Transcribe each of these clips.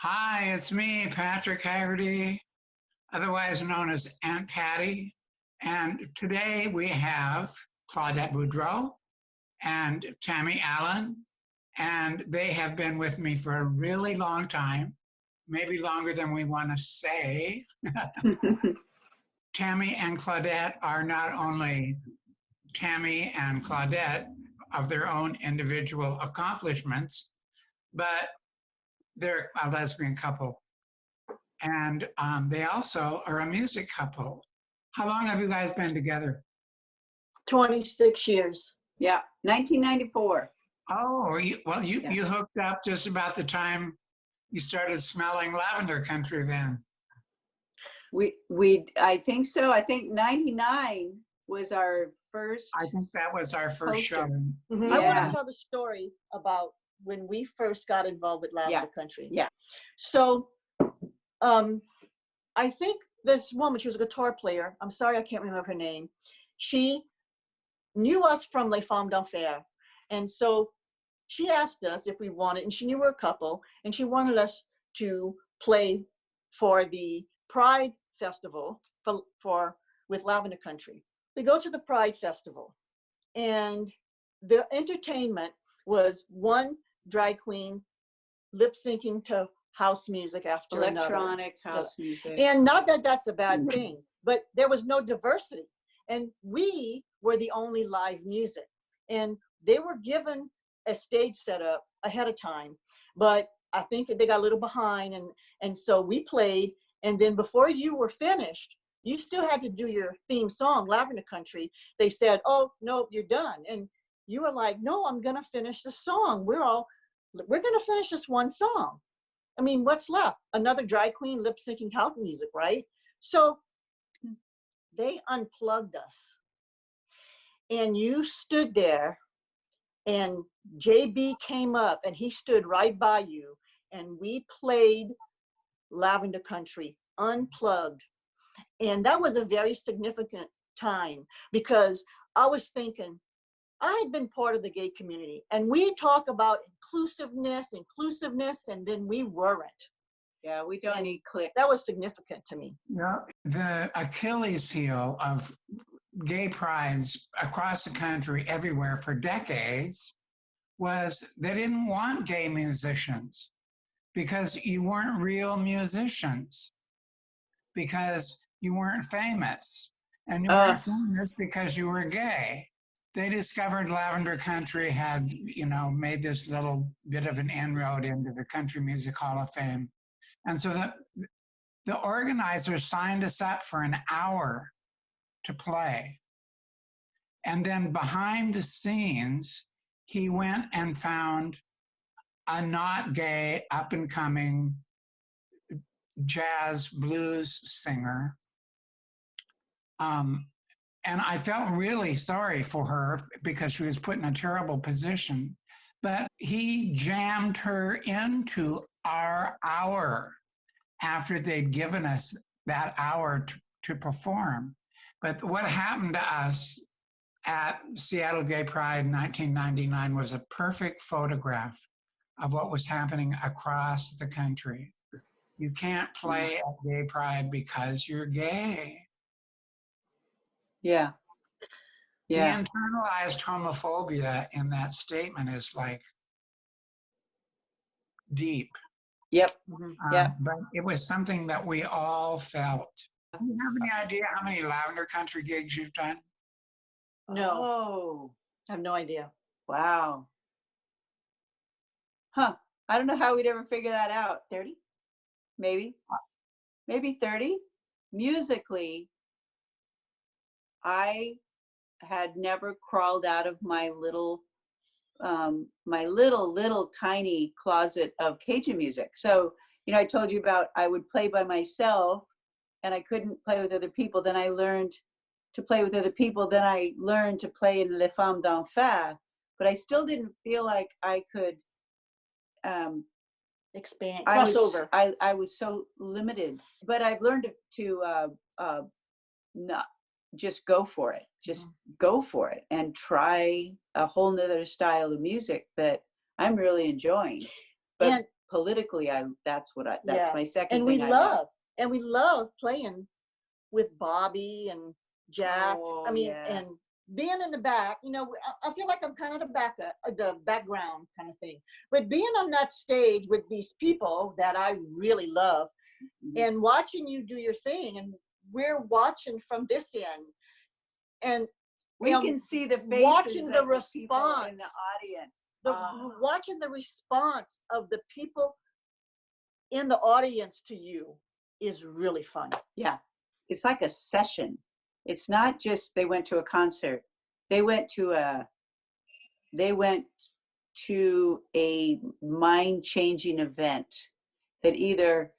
Hi, it's me, Patrick Haggerty, otherwise known as Aunt Patty. And today we have Claudette Boudreaux and Tami Allen, and they have been with me for a really long time, maybe longer than we want to say. Tami and Claudette are not only Tami and Claudette of their own individual accomplishments, but they're a lesbian couple. And they also are a music couple. How long have you guys been together? 26 years. Yeah, 1994. Oh, you Yeah. hooked up just about the time you started smelling lavender country then. I think so. I think 99 was our first. I think that was our first show. I want Yeah. to tell the story about when we first got involved with Lavender Country. Yeah. So I think this woman, she was a guitar player. I'm sorry, I can't remember her name. She knew us from Les Femmes d'Enfer. And so she asked us if we wanted, and she knew we were a couple, and she wanted us to play for the Pride Festival with Lavender Country. We go to the Pride Festival, and the entertainment was one drag queen lip syncing to house music after Electronic another. house music. And not that that's a bad thing, but there was no diversity. And we were the only live music. And they were given a stage setup ahead of time, but I think they got a little behind. And so we played. And then before you were finished, you still had to do your theme song, Lavender Country. They said, oh, no, you're done. And you were like, no, I'm going to finish the song. We're going to finish this one song. I mean, what's left? Another drag queen lip syncing house music, right? So they unplugged us. And you stood there, and JB came up, and he stood right by you, and we played Lavender Country unplugged. And that was a very significant time, because I was thinking, I had been part of the gay community, and we talk about inclusiveness, and then we weren't. Yeah, we don't need clicks. That was significant to me. Yeah. The Achilles heel of gay prides across the country, everywhere for decades, was they didn't want gay musicians because you weren't real musicians, because you weren't famous, and you weren't famous because you were gay. They discovered Lavender Country had, made this little bit of an inroad into the Country Music Hall of Fame. And so the organizers signed us up for an hour to play. And then behind the scenes, he went and found a not gay, up and coming jazz blues singer. And I felt really sorry for her because she was put in a terrible position. But he jammed her into our hour after they'd given us that hour to perform. But what happened to us at Seattle Gay Pride in 1999 was a perfect photograph of what was happening across the country. You can't play at Gay Pride because you're gay. Yeah. Yeah. The internalized homophobia in that statement is like deep. Yep. Yeah. But it was something that we all felt. Do you have any idea how many Lavender Country gigs you've done? No. Oh, I have no idea. wow. Huh. I don't know how we'd ever figure that out. 30? Maybe 30. Musically, I had never crawled out of my little tiny closet of Cajun music. So, I told you about, I would play by myself and I couldn't play with other people. Then I learned to play with other people. Then I learned to play in Les Femmes d'Enfer, but I still didn't feel like I could Expand, I crossover. was so limited, but I've learned to not just go for it, go for it and try a whole nother style of music that I'm really enjoying. But and politically, that's Yeah. my second And thing I love. we love playing with Bobby and Jack. Oh, I mean, yeah. and being in the back, you know, I feel like I'm kind of the background kind of thing. But being on that stage with these people that I really love, Mhm. and watching you do your thing, and we're watching from this end, and We um, can see the faces watching the of the people response, in the audience. watching the response of the people in the audience to you is really fun. Yeah, it's like a session. It's not just they went to a concert. They went to a mind-changing event that either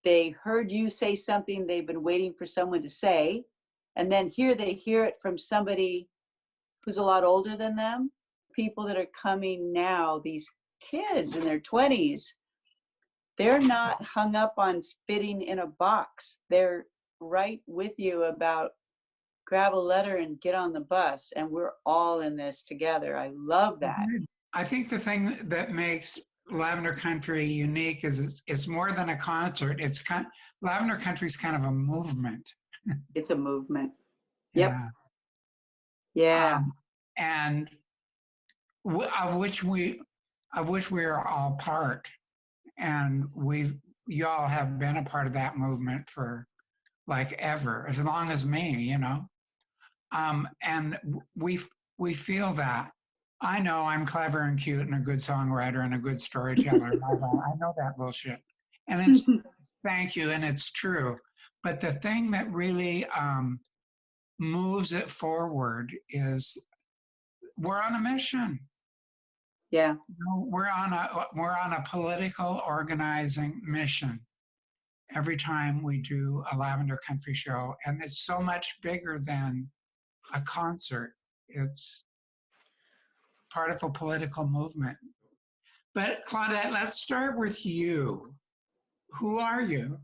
they heard you say something they've been waiting for someone to say, and then here they hear it from somebody who's a lot older than them. People that are coming now, these kids in their 20s, they're not hung up on fitting in a box. They're right with you about grab a letter and get on the bus, and we're all in this together. I love that. I think the thing that makes Lavender Country unique is it's more than a concert. Lavender Country is kind of a movement. It's a movement. Yep. Yeah. Yeah. And of which we are all part, and y'all have been a part of that movement for like ever, as long as me, you know. And we feel that. I know I'm clever and cute and a good songwriter and a good storyteller. I know that bullshit, and it's thank you, and it's true. But the thing that really moves it forward is we're on a mission. Yeah. We're on a political organizing mission every time we do a Lavender Country show, and it's so much bigger than a concert. It's part of a political movement. But Claudette, let's start with you. Who are you?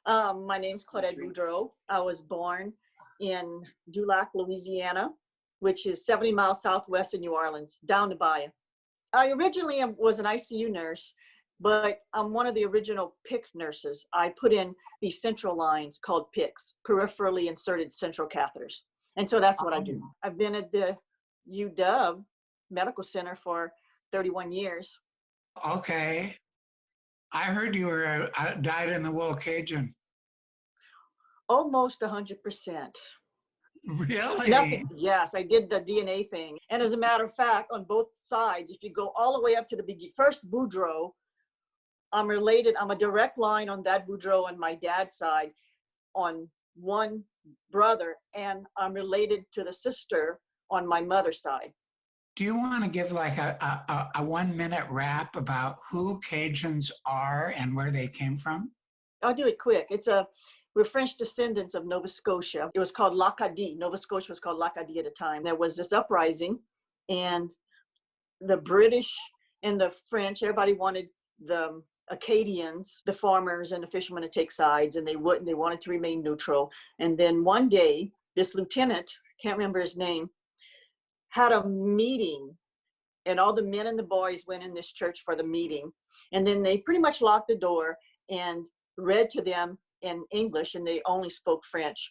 My name's Claudette Boudreaux. I was born in Dulac, Louisiana, which is 70 miles southwest of New Orleans, down the bayou. I originally was an ICU nurse, but I'm one of the original PICC nurses. I put in these central lines called PICCs, peripherally inserted central catheters. And so that's what I do. I've been at the UW Medical Center for 31 years. Okay. I heard you were dyed in the wool Cajun. Almost 100%. Really? Nothing. Yes, I did the DNA thing. And as a matter of fact, on both sides, if you go all the way up to the first Boudreaux, I'm related. I'm a direct line on that Boudreaux on my dad's side on one brother, and I'm related to the sister on my mother's side. Do you want to give like a 1 minute rap about who Cajuns are and where they came from? I'll do it quick. We're French descendants of Nova Scotia. It was called l'Acadie. Nova Scotia was called l'Acadie at the time. There was this uprising, and the British and the French, everybody wanted the Acadians, the farmers and the fishermen, to take sides, and they wouldn't. They wanted to remain neutral. And then one day, this lieutenant, can't remember his name, had a meeting, and all the men and the boys went in this church for the meeting. And then they pretty much locked the door and read to them in English, and they only spoke French,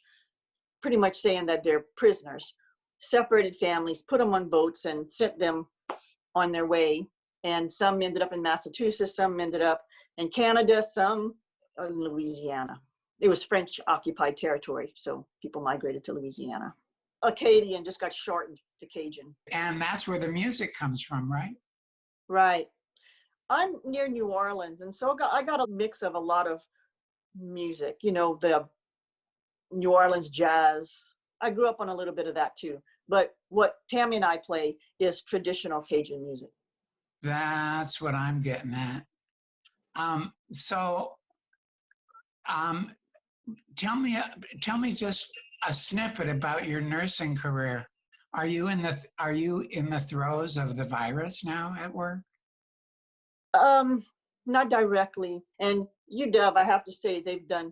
pretty much saying that they're prisoners. Separated families, put them on boats and sent them on their way. And some ended up in Massachusetts, some ended up in Canada, some in Louisiana. It was French occupied territory, so people migrated to Louisiana. Acadian just got shortened to Cajun. And that's where the music comes from, right? Right. I'm near New Orleans, and so I got a mix of a lot of music, you know, the New Orleans jazz. I grew up on a little bit of that too. But what Tami and I play is traditional Cajun music. That's what I'm getting at. Tell me just a snippet about your nursing career. Are you in the throes of the virus now at work? Not directly. And UW, I have to say, they've done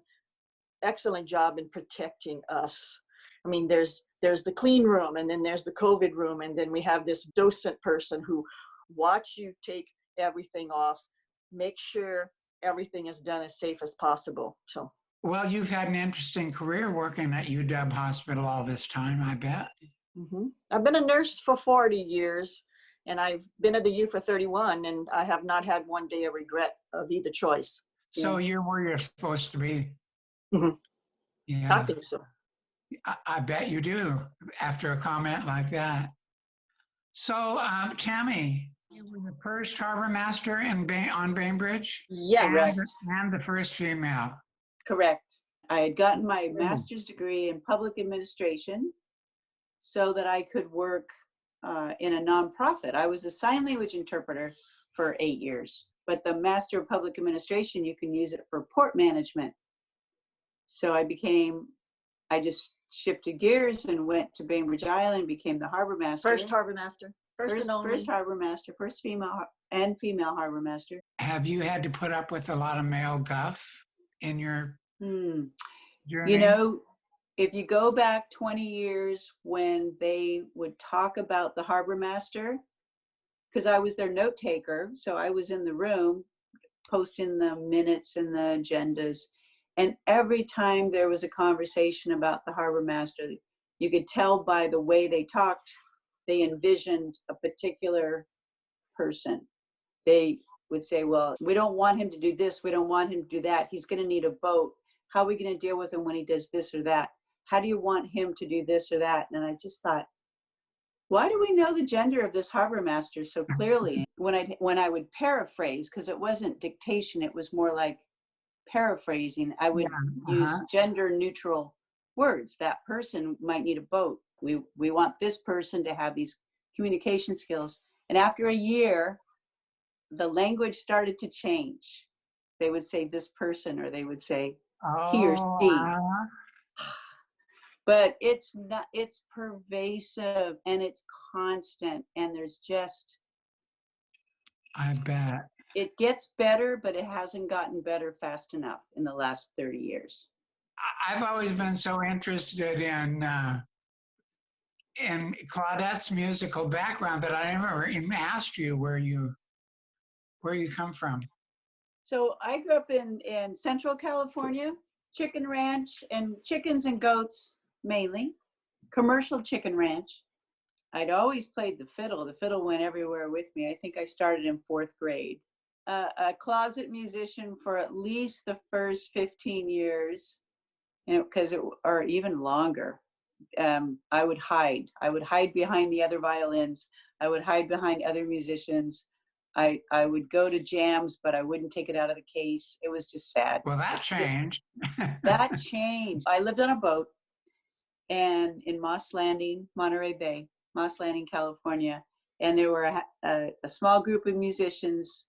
excellent job in protecting us. I mean, there's the clean room, and then there's the COVID room, and then we have this docent person who watch you take everything off, make sure everything is done as safe as possible. So, Well, you've had an interesting career working at UW Hospital all this time, I bet. I've been a nurse for 40 years, and I've been at the U for 31, and I have not had one day of regret of either choice. So you're where you're supposed to be. I Yeah, think so. I bet you do after a comment like that. So, Tami, you were the first harbor master on Bainbridge Yes. and the first female. Correct. I had gotten my master's degree in public administration so that I could work in a nonprofit. I was a sign language interpreter for 8 years, but the Master of Public Administration, you can use it for port management. So I just shifted gears and went to Bainbridge Island, became the harbor master. First harbor master. First harbor master, first female harbor master. Have you had to put up with a lot of male guff in your journey? You know, if you go back 20 years when they would talk about the harbor master, because I was their note taker, so I was in the room posting the minutes and the agendas. And every time there was a conversation about the harbor master, you could tell by the way they talked, they envisioned a particular person. They would say, well, we don't want him to do this. We don't want him to do that. He's going to need a boat. How are we going to deal with him when he does this or that? How do you want him to do this or that? And I just thought, why do we know the gender of this harbor master so clearly? When I would paraphrase, because it wasn't dictation, it was more like paraphrasing, I would use gender neutral words. That person might need a boat. We want this person to have these communication skills. And after a year, the language started to change. They would say this person, or they would say he or she. But it's pervasive and it's constant, and there's just, I bet. It gets better, but it hasn't gotten better fast enough in the last 30 years. I've always been so interested in Claudette's musical background that I never even asked you where you come from. So I grew up in Central California, chicken ranch and chickens and goats mainly, commercial chicken ranch. I'd always played the fiddle. The fiddle went everywhere with me. I think I started in 4th grade. A closet musician for at least the first 15 years, or even longer. I would hide behind the other violins. I would hide behind other musicians. I would go to jams, but I wouldn't take it out of the case. It was just sad. Well, that changed. That changed. I lived on a boat and in Moss Landing, Monterey Bay, Moss Landing, California. And there were a small group of musicians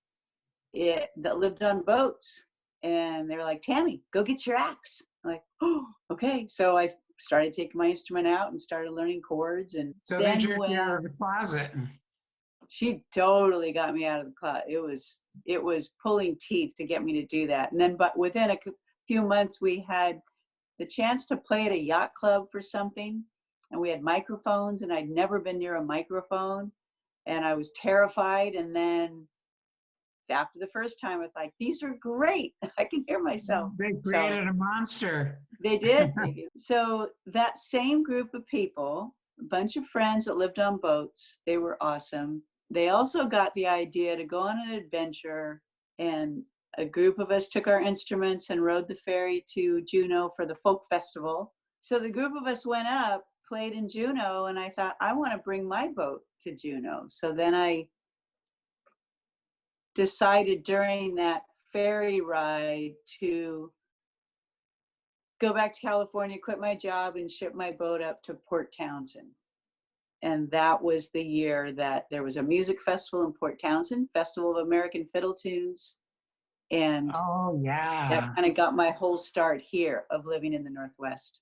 that lived on boats. And they were like, Tami, go get your axe. I'm like, oh, okay. So I started taking my instrument out and started learning chords. And so they jerked you out of the closet. She totally got me out of the closet. It was pulling teeth to get me to do that. And then, but within a few months, we had the chance to play at a yacht club for something. And we had microphones, and I'd never been near a microphone. And I was terrified. And then after the first time, I was like, these are great. I can hear myself. They created a monster. They did. So that same group of people, a bunch of friends that lived on boats, they were awesome. They also got the idea to go on an adventure, and a group of us took our instruments and rode the ferry to Juneau for the folk festival. So the group of us went up, played in Juneau, and I thought, I want to bring my boat to Juneau. So then I decided during that ferry ride to go back to California, quit my job, and ship my boat up to Port Townsend. And that was the year that there was a music festival in Port Townsend, Festival of American Fiddle Tunes. And that kind of got my whole start here of living in the Northwest.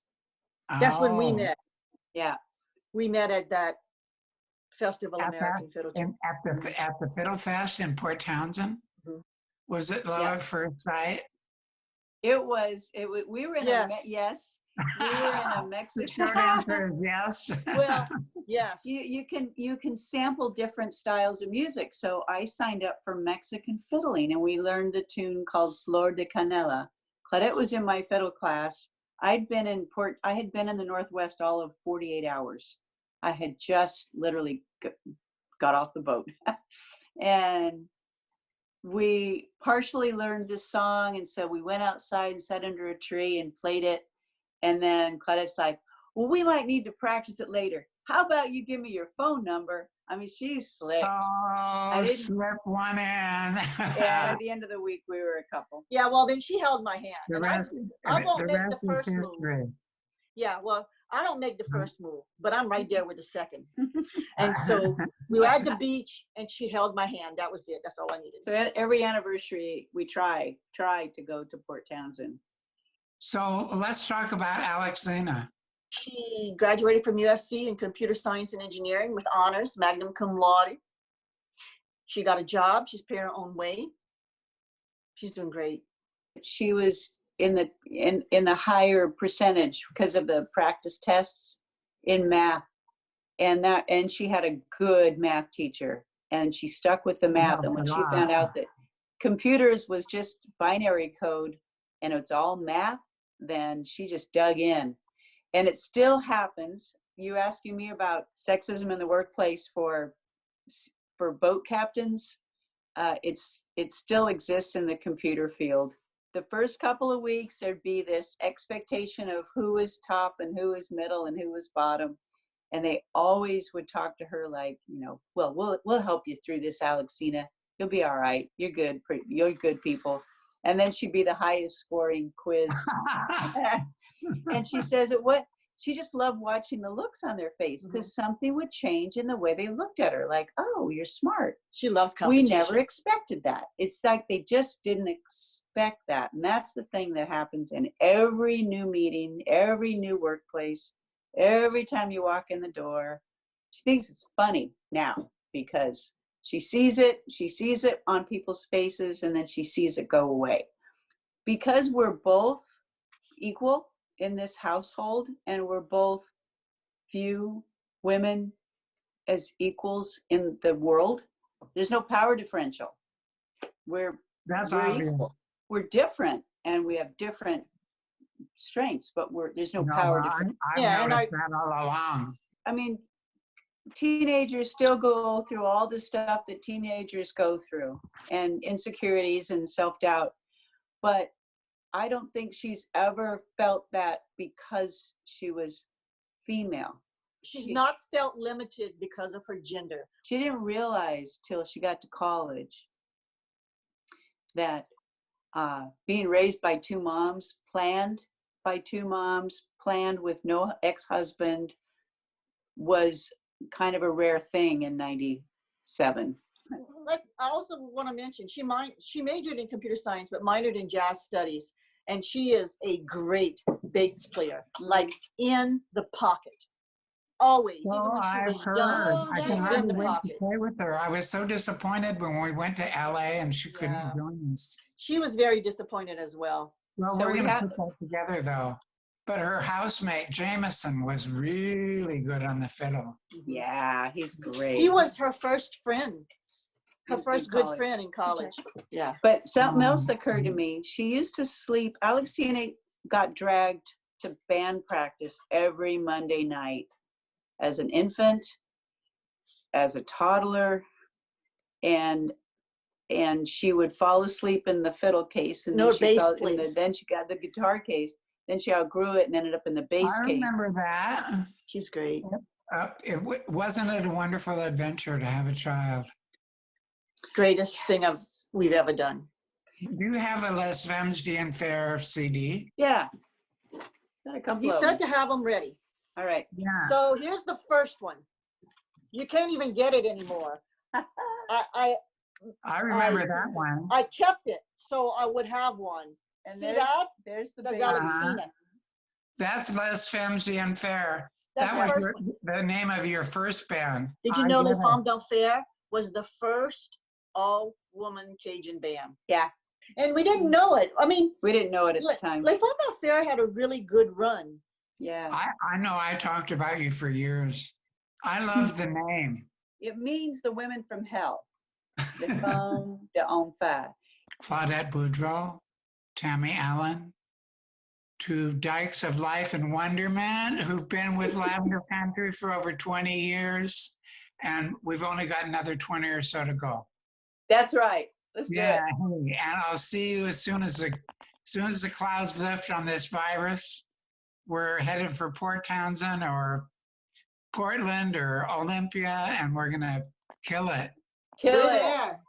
That's when we met. Yeah. We met at that Festival of American Fiddle Tunes. At the Fiddle Fest in Port Townsend? Mm-hmm. Was it love at first sight? It was, we were in yes. We were in a Mexican. The short answer is yes. Well, Yes. You can sample different styles of music. So I signed up for Mexican fiddling, and we learned a tune called Flor de Canela. Claudette was in my fiddle class. I had been in the Northwest all of 48 hours. I had just literally got off the boat. And we partially learned this song, and so we went outside and sat under a tree and played it. And then Claudette's like, well, we might need to practice it later. How about you give me your phone number? I mean, she's slick. Oh, slip one in. And at the end of the week, we were a couple. Yeah, well, then she held my hand. The And rest, I won't the make rest the is first move. history. Yeah, well, I don't make the first move, but I'm right there with the second. And so we were at the beach, and she held my hand. That was it. That's all I needed. So at every anniversary, we try to go to Port Townsend. So let's talk about Alexina. She graduated from USC in computer science and engineering with honors, magna cum laude. She got a job. She's paying her own way. She's doing great. She was in the higher percentage because of the practice tests in math, and she had a good math teacher, and she stuck with the math. And when she found out that computers was just binary code and it's all math, then she just dug in. And it still happens. You asking me about sexism in the workplace for boat captains, it still exists in the computer field. The first couple of weeks, there'd be this expectation of who was top and who was middle and who was bottom. And they always would talk to her like, well, we'll help you through this, Alexina. You'll be all right. You're good. You're good people. And then she'd be the highest scoring quiz. And she says she just loved watching the looks on their face, because something would change in the way they looked at her. Like, oh, you're smart. She loves competition. We never expected that. It's like they just didn't expect that. And that's the thing that happens in every new meeting, every new workplace, every time you walk in the door. She thinks it's funny now because she sees it on people's faces, and then she sees it go away. Because we're both equal in this household, and we're both view women as equals in the world, there's no power differential. We're equal. We're different, and we have different strengths, but there's no power differential. I've noticed that all along. I mean, teenagers still go through all the stuff that teenagers go through, and insecurities and self-doubt, but I don't think she's ever felt that because she was female. She's not felt limited because of her gender. She didn't realize till she got to college that being raised by two moms, planned with no ex-husband, was kind of a rare thing in 97. Like, I also want to mention, she majored in computer science, but minored in jazz studies. And she is a great bass player, like in the pocket. Always, So even when she I've was heard. young, I she was can't in the wait pocket. to play with her. I was so disappointed when we went to LA and she couldn't join us. She was very disappointed as well. Well, So we're we going to have- put that together, though. But her housemate, Jameson, was really good on the fiddle. Yeah, he's great. He was her first friend, her In first good college. friend in college. Yeah. But something else occurred to me. She used to sleep. Alexina got dragged to band practice every Monday night as an infant, as a toddler, and she would fall asleep in the fiddle case, and No, then bass, then she got the guitar case. Then she outgrew it and ended up in the bass I case. remember that. She's great. Wasn't it a wonderful adventure to have a child? Greatest thing we've ever done. Do you have a Les Femmes d'Enfer CD? Yeah. Got a couple You of said them. to have them ready. All right. Yeah. So here's the first one. You can't even get it anymore. I remember that one. I kept it so I would have one. And See that? there's the That's baby. Alexina. That's Les Femmes d'Enfer. That's That the was first one. the name of your first band. Did you know Les Femmes d'Enfer was the first all-woman Cajun band? Yeah. And we didn't know it. I mean, We didn't know it at the time. Les Femmes d'Enfer had a really good run. Yeah. I know I talked about you for years I love the name. It means the women from hell. The Femme d'Enfer. Claudette Boudreaux, Tami Allen, two dykes of life and wonderment who've been with Lavender Country for over 20 years. And we've only got another 20 or so to go. That's right. Let's do it. Yeah, and I'll see you as soon as the clouds lift on this virus. We're headed for Port Townsend or Portland or Olympia, and we're gonna kill it. Kill We're it. there.